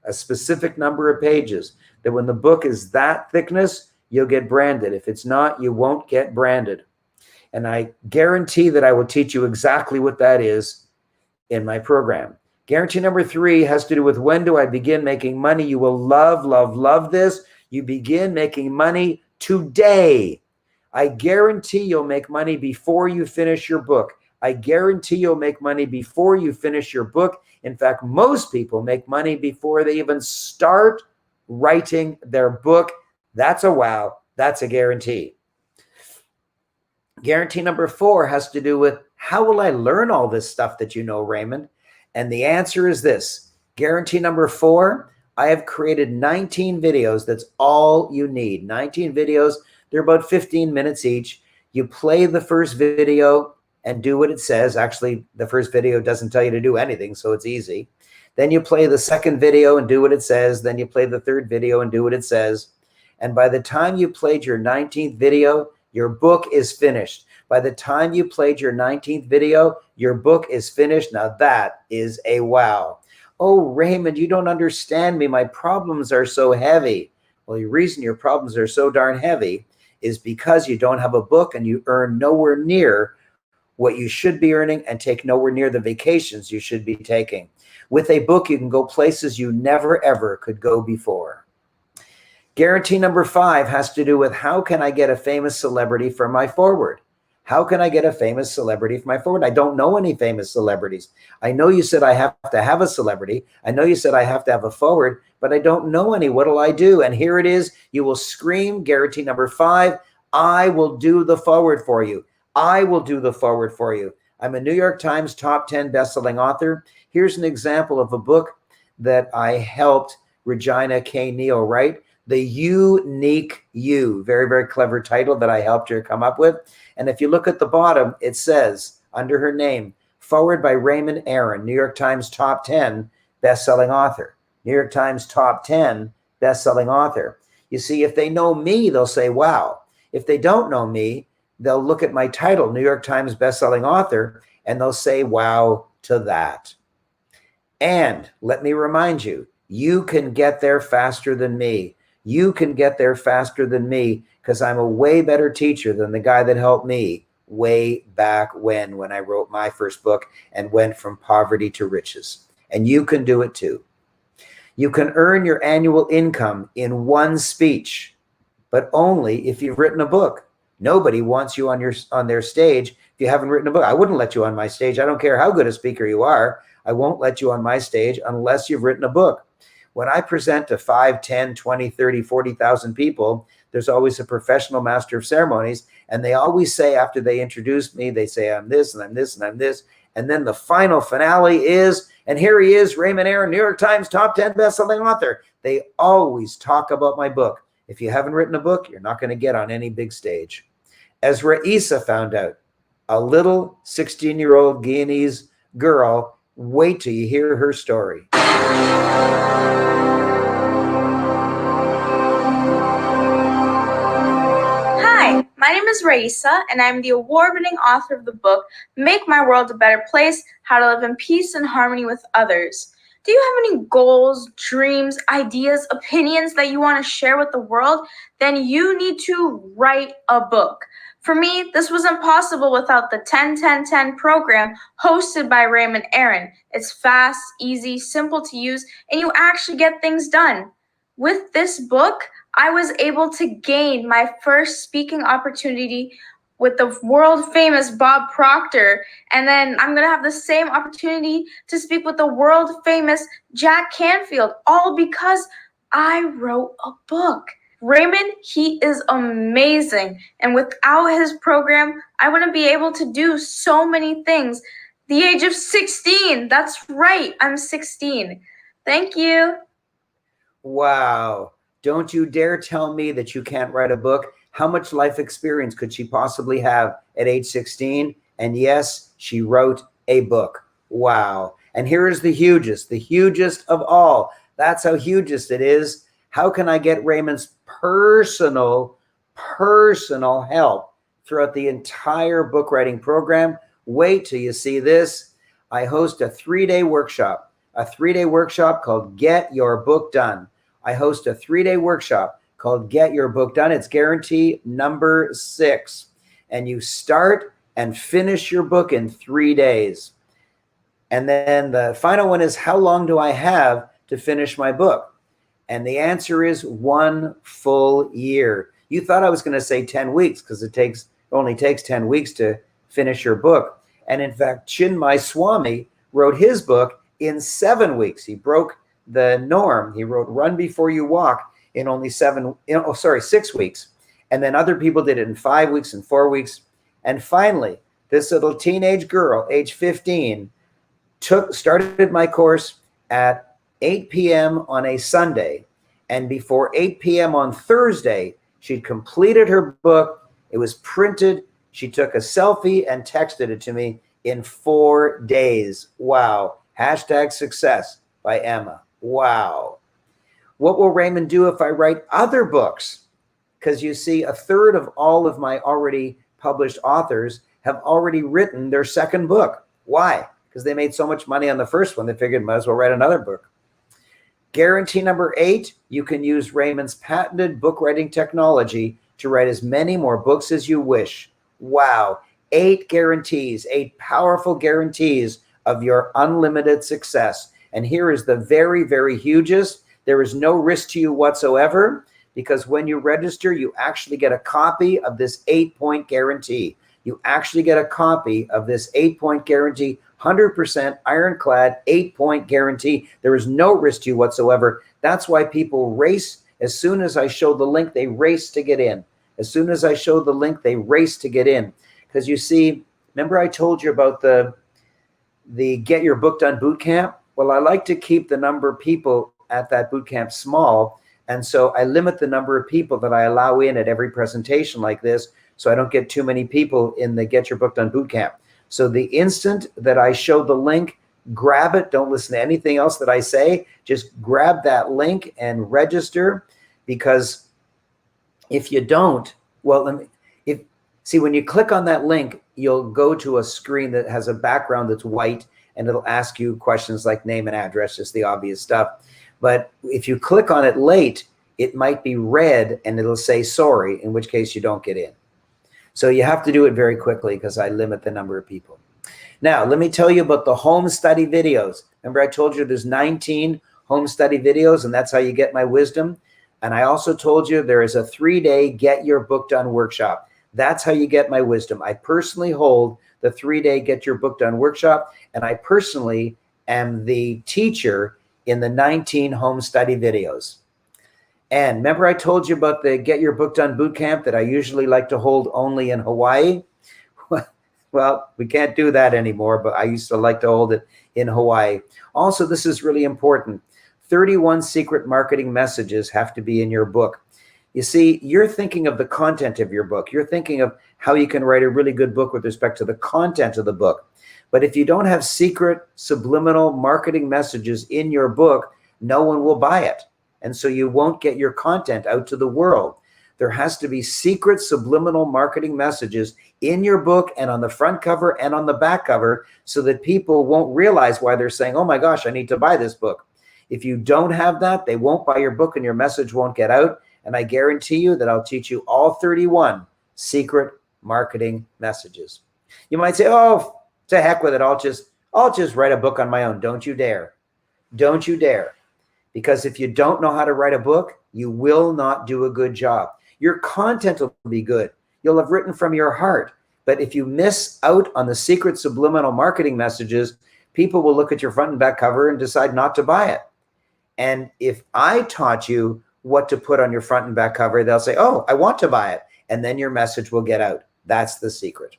a specific number of pages, that when the book is that thickness, you'll get branded. If it's not, you won't get branded. And I guarantee that I will teach you exactly what that is in my program. Guarantee number 3 has to do with when do I begin making money? You will love, love, love this. You begin making money today. I guarantee you'll make money before you finish your book. I guarantee you'll make money before you finish your book. In fact, most people make money before they even start writing their book. That's a wow. That's a guarantee. Guarantee number 4 has to do with how will I learn all this stuff that you know, Raymond? And the answer is this. Guarantee number 4, I have created 19 videos. That's all you need. 19 videos. They're about 15 minutes each. You play the first video and do what it says. Actually, the first video doesn't tell you to do anything, so it's easy. Then you play the second video and do what it says. Then you play the third video and do what it says. And by the time you played your 19th video, your book is finished. By the time you played your 19th video, your book is finished. Now that is a wow. Oh, Raymond, you don't understand me. My problems are so heavy. Well, the reason your problems are so darn heavy is because you don't have a book and you earn nowhere near what you should be earning and take nowhere near the vacations you should be taking. With a book, you can go places you never, ever could go before. Guarantee number 5 has to do with how can I get a famous celebrity for my forward? How can I get a famous celebrity for my forward? I don't know any famous celebrities. I know you said I have to have a celebrity. I know you said I have to have a forward, but I don't know any. What'll I do? And here it is. You will scream, guarantee number 5, I will do the forward for you. I will do the forward for you. I'm a New York Times top 10 best-selling author. Here's an example of a book that I helped Regina K. Neal write. The Unique You, very, very clever title that I helped her come up with. And if you look at the bottom, it says under her name, forward by Raymond Aaron, New York Times top 10 best-selling author. New York Times top 10 best-selling author. You see, if they know me, they'll say, wow. If they don't know me, they'll look at my title, New York Times best-selling author, and they'll say, wow to that. And let me remind you, you can get there faster than me. You can get there faster than me because I'm a way better teacher than the guy that helped me way back when I wrote my first book and went from poverty to riches. And you can do it too. You can earn your annual income in one speech, but only if you've written a book. Nobody wants you on their stage if you haven't written a book. I wouldn't let you on my stage. I don't care how good a speaker you are. I won't let you on my stage unless you've written a book. When I present to 5, 10, 20, 30, 40,000 people, there's always a professional master of ceremonies. And they always say after they introduce me, they say, I'm this and I'm this and I'm this. And then the final finale is, and here he is, Raymond Aaron, New York Times top 10 best-selling author. They always talk about my book. If you haven't written a book, you're not going to get on any big stage. As Raisa found out, a little 16-year-old Guyanese girl, wait till you hear her story. Hi, my name is Raisa, and I'm the award-winning author of the book, Make My World a Better Place, How to Live in Peace and Harmony with Others. Do you have any goals, dreams, ideas, opinions that you want to share with the world? Then you need to write a book. For me, this wasn't possible without the 10-10-10 program hosted by Raymond Aaron. It's fast, easy, simple to use, and you actually get things done. With this book, I was able to gain my first speaking opportunity with the world famous Bob Proctor, and then I'm going to have the same opportunity to speak with the world famous Jack Canfield, all because I wrote a book. Raymond, he is amazing, and without his program, I wouldn't be able to do so many things. The age of 16, that's right, I'm 16. Thank you. Wow. Don't you dare tell me that you can't write a book. How much life experience could she possibly have at age 16? And yes, she wrote a book. Wow. And here is the hugest of all. That's how hugest it is. How can I get Raymond's personal help throughout the entire book writing program? Wait till you see this. I host a 3-day workshop, called Get Your Book Done. I host a 3-day workshop called Get Your Book Done. It's guarantee number 6. And you start and finish your book in 3 days. And then the final one is, how long do I have to finish my book? And the answer is 1 full year. You thought I was going to say 10 weeks because it only takes 10 weeks to finish your book. And in fact, Chinmay Swami wrote his book in 7 weeks. He broke the norm. He wrote Run Before You Walk in only 6 weeks. And then other people did it in 5 weeks and 4 weeks. And finally, this little teenage girl, age 15, started my course at 8 p.m. on a Sunday. And before 8 p.m. on Thursday, she'd completed her book. It was printed. She took a selfie and texted it to me in 4 days. Wow. #success by Emma. Wow. What will Raymond do if I write other books? Because you see, 1/3 of all of my already published authors have already written their second book. Why? Because they made so much money on the first one, they figured might as well write another book. Guarantee number 8, you can use Raymond's patented book writing technology to write as many more books as you wish. Wow. 8 guarantees, 8 powerful guarantees of your unlimited success. And here is the very, very hugest. There is no risk to you whatsoever, because when you register, you actually get a copy of this 8-point guarantee. You actually get a copy of this 8-point guarantee, 100% ironclad 8-point guarantee. There is no risk to you whatsoever. That's why people race. As soon as I show the link, they race to get in. As soon as I show the link, they race to get in. Because you see, remember I told you about the Get Your Book Done boot camp? Well, I like to keep the number of people at that boot camp small. And so I limit the number of people that I allow in at every presentation like this, so I don't get too many people in the Get Your Book Done boot camp. So the instant that I show the link, grab it. Don't listen to anything else that I say. Just grab that link and register, because if you don't, well, when you click on that link, you'll go to a screen that has a background that's white, and it'll ask you questions like name and address, just the obvious stuff. But if you click on it late, it might be red and it'll say sorry, in which case you don't get in. So you have to do it very quickly because I limit the number of people. Now, let me tell you about the home study videos. Remember I told you there's 19 home study videos, and that's how you get my wisdom. And I also told you there is a 3-day Get Your Book Done workshop. That's how you get my wisdom. I personally hold the 3-day Get Your Book Done workshop, and I personally am the teacher in the 19 home study videos. And remember I told you about the Get Your Book Done bootcamp that I usually like to hold only in Hawaii? Well, we can't do that anymore, but I used to like to hold it in Hawaii. Also, this is really important. 31 secret marketing messages have to be in your book. You see, you're thinking of the content of your book. You're thinking of how you can write a really good book with respect to the content of the book. But if you don't have secret subliminal marketing messages in your book, no one will buy it. And so you won't get your content out to the world. There has to be secret subliminal marketing messages in your book and on the front cover and on the back cover, so that people won't realize why they're saying, oh my gosh, I need to buy this book. If you don't have that, they won't buy your book and your message won't get out. And I guarantee you that I'll teach you all 31 secret marketing messages. You might say, oh, to heck with it. I'll just write a book on my own. Don't you dare. Don't you dare. Because if you don't know how to write a book, you will not do a good job. Your content will be good. You'll have written from your heart. But if you miss out on the secret subliminal marketing messages, people will look at your front and back cover and decide not to buy it. And if I taught you what to put on your front and back cover, they'll say, oh, I want to buy it. And then your message will get out. That's the secret.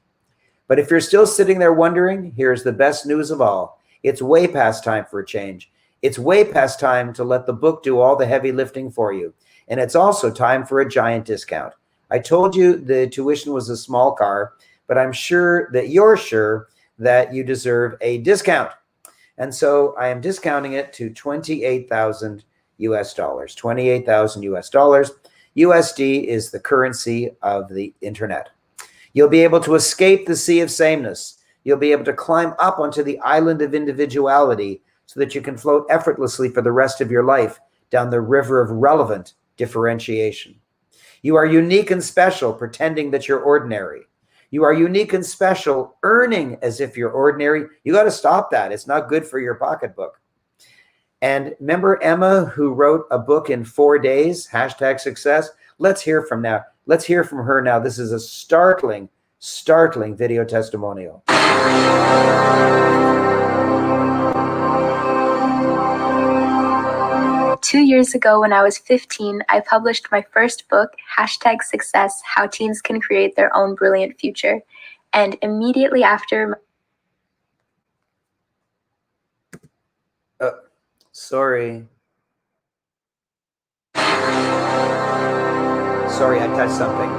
But if you're still sitting there wondering, here's the best news of all. It's way past time for a change. It's way past time to let the book do all the heavy lifting for you. And it's also time for a giant discount. I told you the tuition was a small car, but I'm sure that you're sure that you deserve a discount. And so I am discounting it to $28,000 US dollars, $28,000 US dollars. USD is the currency of the internet. You'll be able to escape the sea of sameness. You'll be able to climb up onto the island of individuality so that you can float effortlessly for the rest of your life down the river of relevant differentiation. You are unique and special, pretending that you're ordinary. You are unique and special, earning as if you're ordinary. You got to stop that. It's not good for your pocketbook. And remember Emma, who wrote a book in 4 days, #success? Let's hear from her now. This is a startling video testimonial. 2 years ago, when I was 15, I published my first book, #success, How Teens Can Create Their Own Brilliant Future. And immediately after... Sorry, I touched something.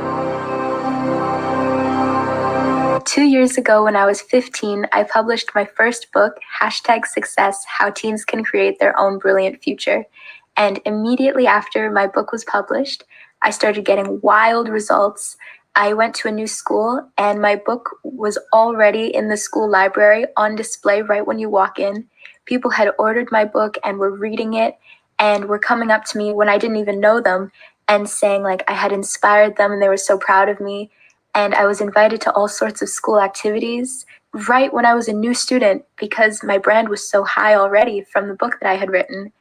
2 years ago, when I was 15, I published my first book, #success, How Teens Can Create Their Own Brilliant Future. And immediately after my book was published, I started getting wild results. I went to a new school, and my book was already in the school library on display right when you walk in. People had ordered my book and were reading it and were coming up to me when I didn't even know them and saying like I had inspired them and they were so proud of me. And I was invited to all sorts of school activities right when I was a new student because my brand was so high already from the book that I had written.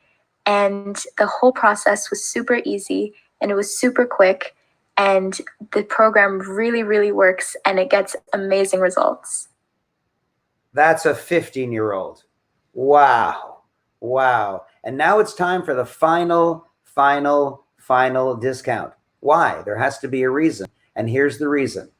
And the whole process was super easy and it was super quick. And the program really, really works and it gets amazing results. That's a 15-year-old. Wow. And now it's time for the final discount. Why? There has to be a reason. And here's the reason.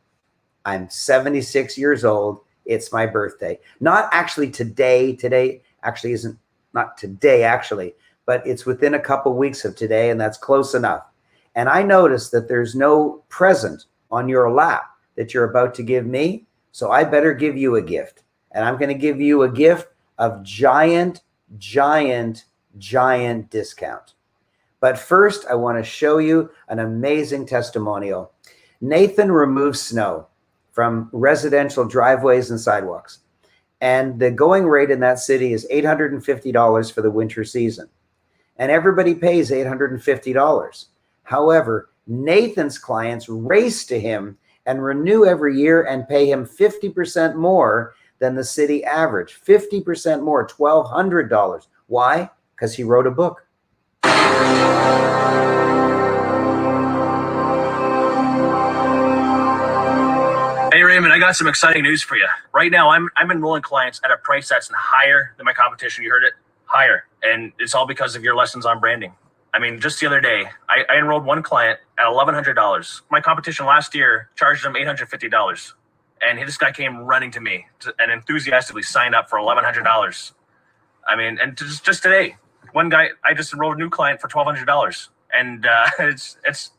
I'm 76 years old. It's my birthday. Not actually today. Today actually isn't, not today actually, but it's within a couple weeks of today, and that's close enough. And I noticed that there's no present on your lap that you're about to give me, so I better give you a gift. And I'm going to give you a gift of giant discount. But first, I want to show you an amazing testimonial. Nathan removes snow from residential driveways and sidewalks. And the going rate in that city is $850 for the winter season. And everybody pays $850. However, Nathan's clients race to him and renew every year and pay him 50% more than the city average. 50% more, $1,200. Why? Because he wrote a book. Hey Raymond, I got some exciting news for you. Right now, I'm enrolling clients at a price that's higher than my competition. You heard it, higher, and it's all because of your lessons on branding. I mean, just the other day, I enrolled one client at $1,100. My competition last year charged them $850, and this guy came running to me and enthusiastically signed up for $1,100. I mean, and just today, one guy, I just enrolled a new client for $1,200, and it's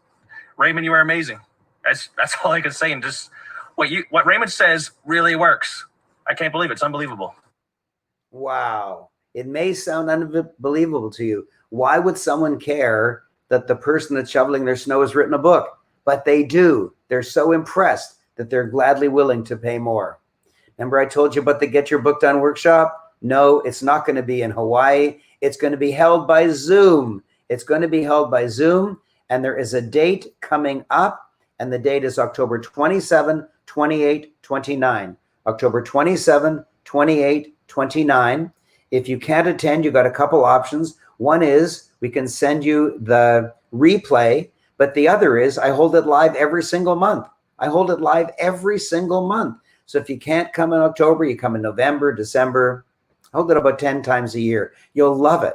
Raymond, you are amazing. That's all I can say, and just. What Raymond says really works. I can't believe it. It's unbelievable. Wow. It may sound unbelievable to you. Why would someone care that the person that's shoveling their snow has written a book? But they do. They're so impressed that they're gladly willing to pay more. Remember I told you about the Get Your Book Done workshop? No, it's not going to be in Hawaii. It's going to be held by Zoom. It's going to be held by Zoom. And there is a date coming up. And the date is October 27, 28, 29. October 27, 28, 29. If you can't attend, you got a couple options. One is we can send you the replay, but the other is I hold it live every single month. So if you can't come in October, you come in November, December. I hold it about 10 times a year. You'll love it.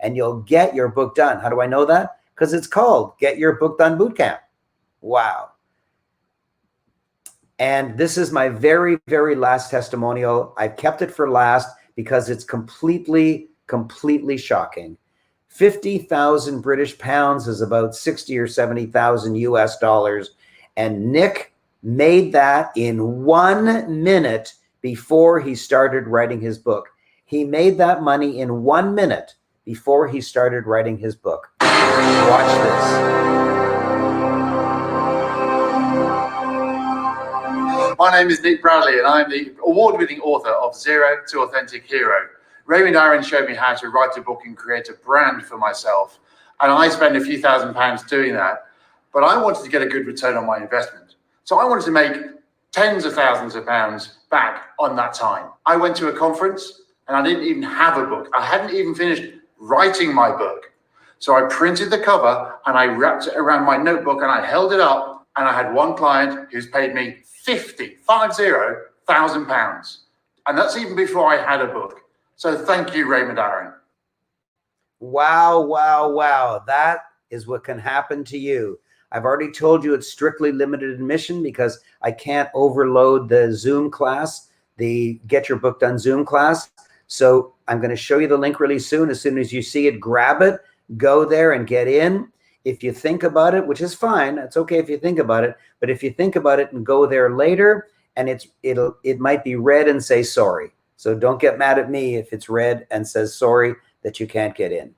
And you'll get your book done. How do I know that? Because it's called Get Your Book Done Bootcamp. Wow. And this is my very, very last testimonial. I've kept it for last because it's completely shocking. 50,000 British pounds is about 60 or 70,000 US dollars. And Nick made that in 1 minute before he started writing his book. He made that money in 1 minute before he started writing his book. Watch this. My name is Nick Bradley, and I'm the award-winning author of Zero to Authentic Hero. Raymond Aaron showed me how to write a book and create a brand for myself, and I spent a few £1,000s doing that. But I wanted to get a good return on my investment. So I wanted to make tens of thousands of pounds back on that time. I went to a conference and I didn't even have a book. I hadn't even finished writing my book. So I printed the cover and I wrapped it around my notebook and I held it up, and I had one client who's paid me £50,000. And that's even before I had a book. So thank you, Raymond Aaron. Wow, wow, wow. That is what can happen to you. I've already told you it's strictly limited admission because I can't overload the Zoom class, the Get Your Book Done Zoom class. So I'm going to show you the link really soon. As soon as you see it, grab it, go there and get in. If you think about it, which is fine, it's okay if you think about it, but if you think about it and go there later, and it might be red and say sorry. So don't get mad at me if it's red and says sorry that you can't get in.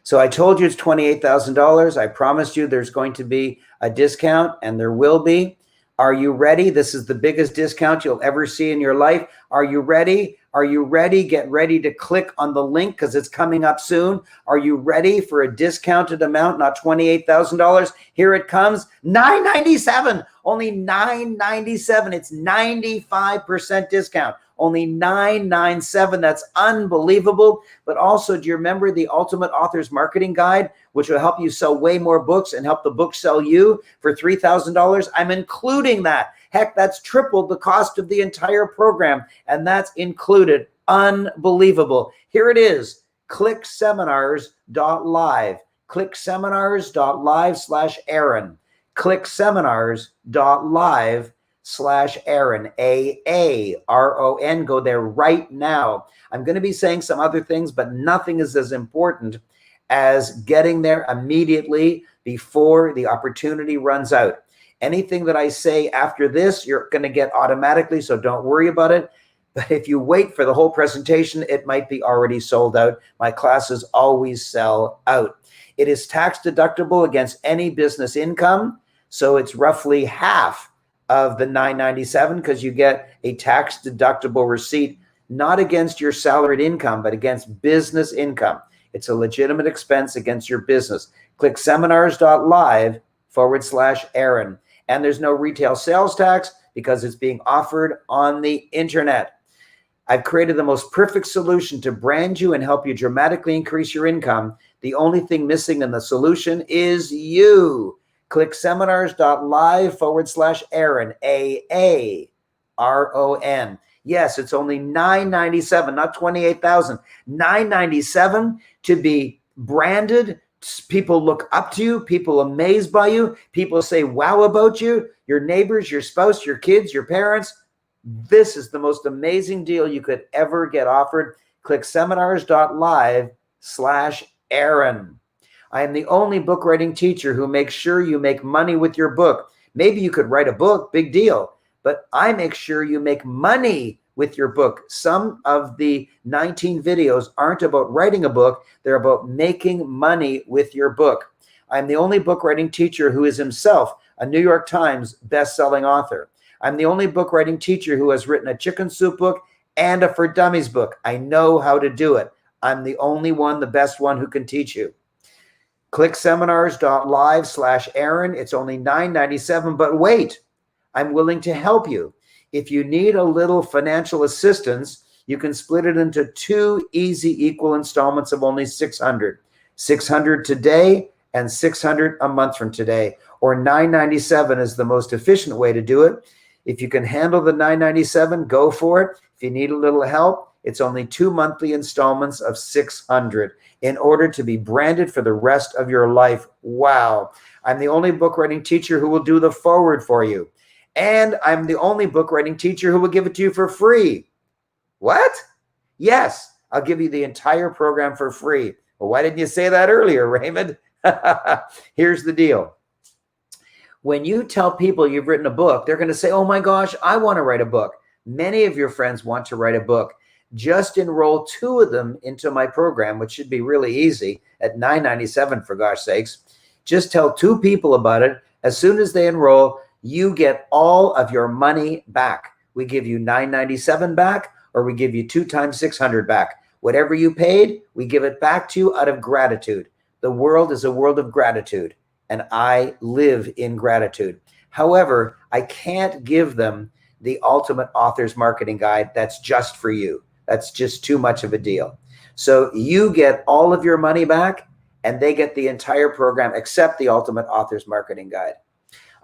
So I told you it's $28,000. I promised you there's going to be a discount, and there will be. Are you ready? This is the biggest discount you'll ever see in your life. Are you ready? Are you ready? Get ready to click on the link because it's coming up soon. Are you ready for a discounted amount, not $28,000? Here it comes, $997, only $997. It's 95% discount, only $997. That's unbelievable. But also, do you remember the Ultimate Authors Marketing Guide, which will help you sell way more books and help the book sell you for $3,000? I'm including that. Heck, that's triple the cost of the entire program, and that's included. Unbelievable. Here it is, clickseminars.live, clickseminars.live/Aaron, clickseminars.live/Aaron, AARON. Go there right now. I'm going to be saying some other things, but nothing is as important as getting there immediately before the opportunity runs out. Anything that I say after this, you're going to get automatically, so don't worry about it. But if you wait for the whole presentation, it might be already sold out. My classes always sell out. It is tax deductible against any business income, so it's roughly half of the $997 because you get a tax deductible receipt, not against your salaried income, but against business income. It's a legitimate expense against your business. Click seminars.live/Aaron. And there's no retail sales tax because it's being offered on the internet. I've created the most perfect solution to brand you and help you dramatically increase your income. The only thing missing in the solution is you. Click seminars.live/Aaron, AARON. Yes, it's only $997, not $28,000. $997 to be branded. People look up to you, people amazed by you, people say wow about you, your neighbors, your spouse, your kids, your parents. This is the most amazing deal you could ever get offered. Click seminars.live/Aaron. I am the only book writing teacher who makes sure you make money with your book. Maybe you could write a book, big deal, but I make sure you make money with your book. Some of the 19 videos aren't about writing a book, they're about making money with your book. I'm the only book writing teacher who is himself a New York Times best-selling author. I'm the only book writing teacher who has written a chicken soup book and a For Dummies book. I know how to do it. I'm the only one, the best one who can teach you. Click seminars.live/Aaron. It's only $997, but wait, I'm willing to help you. If you need a little financial assistance, you can split it into 2 easy equal installments of only $600. $600 today and $600 a month from today, or $997 is the most efficient way to do it. If you can handle the $997, go for it. If you need a little help, it's only 2 monthly installments of $600 in order to be branded for the rest of your life. Wow. I'm the only book writing teacher who will do the forward for you. And I'm the only book writing teacher who will give it to you for free. What? Yes, I'll give you the entire program for free. Well, why didn't you say that earlier, Raymond? Here's the deal. When you tell people you've written a book, they're going to say, oh my gosh, I want to write a book. Many of your friends want to write a book. Just enroll 2 of them into my program, which should be really easy at $997 for gosh sakes. Just tell 2 people about it. As soon as they enroll, you get all of your money back. We give you $997 back, or we give you 2 times $600 back. Whatever you paid, we give it back to you out of gratitude. The world is a world of gratitude, and I live in gratitude. However, I can't give them the Ultimate Authors Marketing Guide that's just for you. That's just too much of a deal. So you get all of your money back, and they get the entire program except the Ultimate Authors Marketing Guide.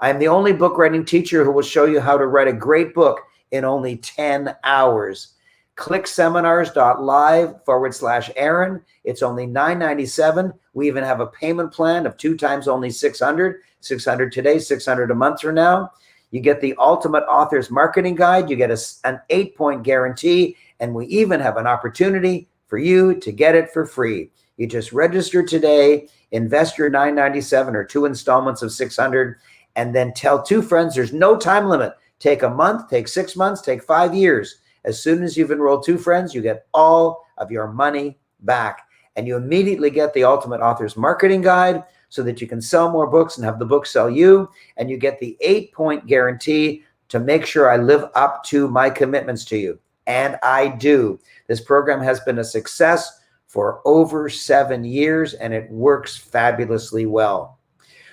I'm the only book writing teacher who will show you how to write a great book in only 10 hours. Click seminars.live/Aaron. It's only $9.97. We even have a payment plan of 2 times only $600. $600 today, $600 a month from now. You get the Ultimate Authors Marketing Guide. You get an 8-point guarantee. And we even have an opportunity for you to get it for free. You just register today, invest your $9.97 or 2 installments of $600, and then tell 2 friends. There's no time limit. Take a month, take 6 months, take 5 years. As soon as you've enrolled 2 friends, you get all of your money back. And you immediately get the Ultimate Authors Marketing Guide so that you can sell more books and have the book sell you. And you get the 8-point guarantee to make sure I live up to my commitments to you. And I do. This program has been a success for over 7 years, and it works fabulously well.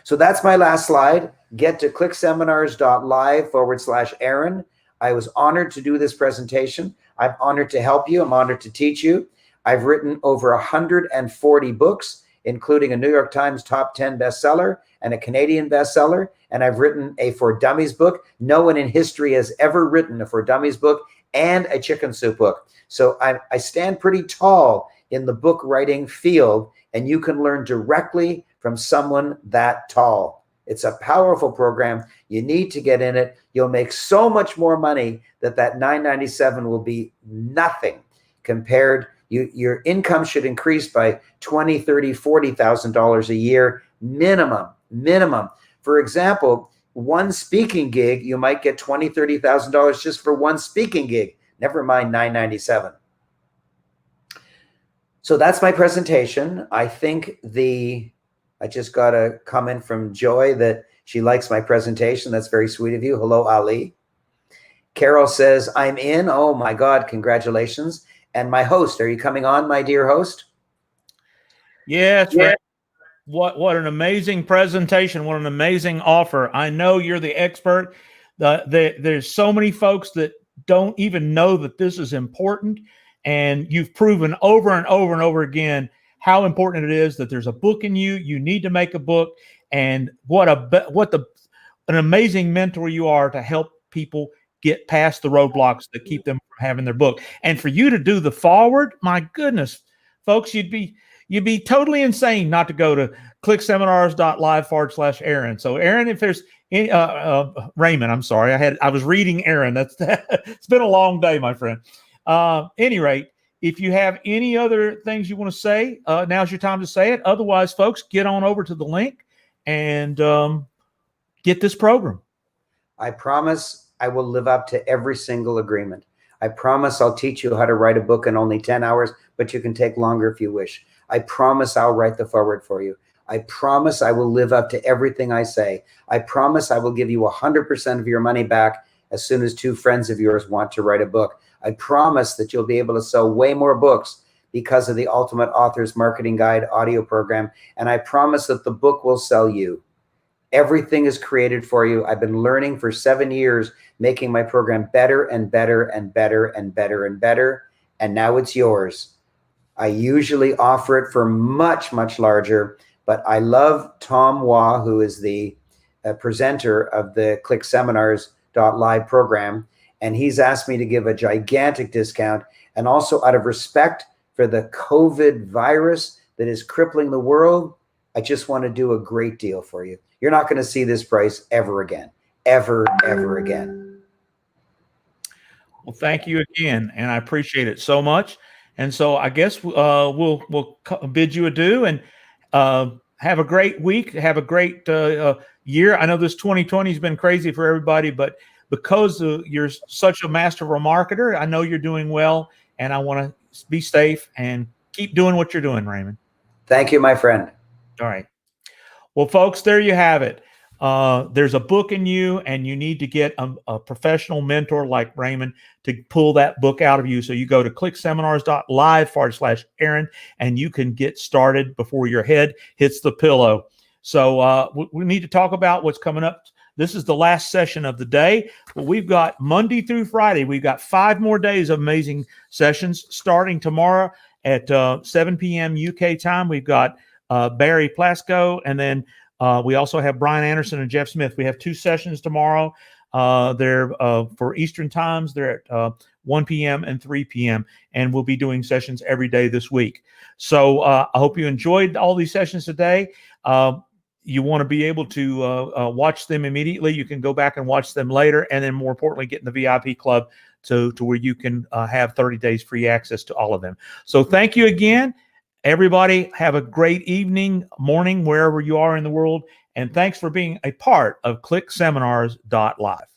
So that's my last slide. Get to clickseminars.live/Aaron. I was honored to do this presentation. I'm honored to help you. I'm honored to teach you. I've written over 140 books, including a New York Times top 10 bestseller and a Canadian bestseller. And I've written a For Dummies book. No one in history has ever written a For Dummies book and a chicken soup book. So I stand pretty tall in the book writing field, and you can learn directly from someone that tall. It's a powerful program. You need to get in it. You'll make so much more money that $9.97 will be nothing compared. Your income should increase by $20,000, $30,000, $40,000 a year minimum. For example, one speaking gig, you might get $20,000, $30,000 just for one speaking gig. Never mind $9.97. So that's my presentation. I think I just got a comment from Joy that she likes my presentation. That's very sweet of you. Hello, Ali. Carol says, I'm in. Oh my God, congratulations. And my host, are you coming on, my dear host? Yes. Yeah. What an amazing presentation. What an amazing offer. I know you're the expert. There's so many folks that don't even know that this is important. And you've proven over and over and over again how important it is that there's a book in you. You need to make a book. And an amazing mentor you are to help people get past the roadblocks that keep them from having their book. And for you to do the forward, my goodness, folks, you'd be totally insane not to go to clickseminars.live/Aaron. So Aaron, if there's any, Raymond, I'm sorry. I was reading Aaron. It's been a long day, my friend. Any rate, if you have any other things you want to say, now's your time to say it. Otherwise, folks, get on over to the link and get this program. I promise I will live up to every single agreement. I promise I'll teach you how to write a book in only 10 hours, but you can take longer if you wish. I promise I'll write the foreword for you. I promise I will live up to everything I say. I promise I will give you 100% of your money back as soon as 2 friends of yours want to write a book. I promise that you'll be able to sell way more books because of the Ultimate Authors Marketing Guide audio program. And I promise that the book will sell you. Everything is created for you. I've been learning for 7 years, making my program better and better and better and better and better. And now it's yours. I usually offer it for much, much larger, but I love Tom Waugh, who is the presenter of the clickseminars.live program. And he's asked me to give a gigantic discount. And also out of respect for the COVID virus that is crippling the world, I just want to do a great deal for you. You're not going to see this price ever again, ever again. Well, thank you again. And I appreciate it so much. And so I guess we'll bid you adieu and have a great week. Have a great year. I know this 2020 has been crazy for everybody, but because you're such a master of a marketer, I know you're doing well, and I want to be safe and keep doing what you're doing, Raymond. Thank you, my friend. All right. Well, folks, there you have it. There's a book in you, and you need to get a professional mentor like Raymond to pull that book out of you. So you go to clickseminars.live/Aaron, and you can get started before your head hits the pillow. So we need to talk about what's coming up This is the last session of the day, but we've got Monday through Friday. We've got 5 more days of amazing sessions starting tomorrow at 7 p.m. UK time. We've got Barry Plasko, and then we also have Brian Anderson and Jeff Smith. We have 2 sessions tomorrow. They're for Eastern times. They're at 1 p.m. and 3 p.m. And we'll be doing sessions every day this week. So I hope you enjoyed all these sessions today. You want to be able to watch them immediately. You can go back and watch them later. And then more importantly, get in the VIP club to where you can have 30 days free access to all of them. So thank you again. Everybody have a great evening, morning, wherever you are in the world. And thanks for being a part of ClickSeminars.live.